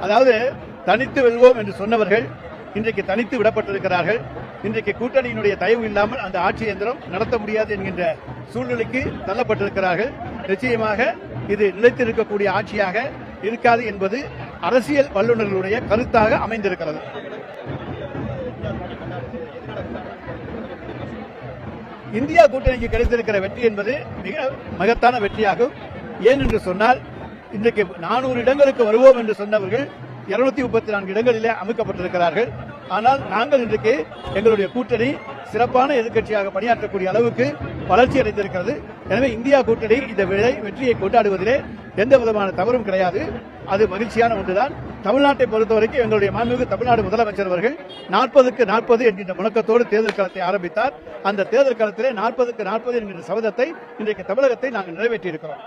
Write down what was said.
அதாவது தனித்து வெல்வோம் என்று சொன்னவர்கள் இன்றைக்கு தனித்து விடப்பட்டிருக்கிறார்கள். இன்றைக்கு கூட்டணியினுடைய தயவு இல்லாமல் அந்த ஆட்சி இயந்திரம் நடத்த முடியாது என்கின்ற சூழ்நிலைக்கு தள்ளப்பட்டிருக்கிறார்கள். நிச்சயமாக இது நிலைத்திருக்கக்கூடிய ஆட்சியாக இருக்காது என்பது அரசியல் வல்லுநர்களுடைய கருத்தாக அமைந்திருக்கிறது. இந்தியா கூட்டணிக்கு கிடைத்திருக்கிற வெற்றி என்பது மிக மகத்தான வெற்றியாகும். ஏனென்று சொன்னால் இன்றைக்கு 400 இடங்களுக்கு வருவோம் என்று சொன்னவர்கள் 234 இடங்களிலே அமைக்கப்பட்டிருக்கிறார்கள். ஆனால் நாங்கள் இன்றைக்கு எங்களுடைய கூட்டணி சிறப்பான எதிர்க்கட்சியாக பணியாற்றக்கூடிய அளவுக்கு வளர்ச்சி அடைந்திருக்கிறது. எனவே இந்தியா கூட்டணி இந்த வெற்றியை கொண்டாடுவதிலே எந்த விதமான தவறும் கிடையாது. அது மகிழ்ச்சியான ஒன்றுதான். தமிழ்நாட்டை பொறுத்தவரைக்கும் எங்களுடைய மாண்புமிகு தமிழ்நாடு முதலமைச்சர் அவர்கள் 40க்கு 40 என்கின்ற முழக்கத்தோடு தேர்தல் களத்தை ஆரம்பித்தார். அந்த தேர்தல் களத்திலே 40க்கு 40 என்கின்ற சபதத்தை இன்றைக்கு தமிழகத்தை நாங்கள் நிறைவேற்றியிருக்கிறோம்.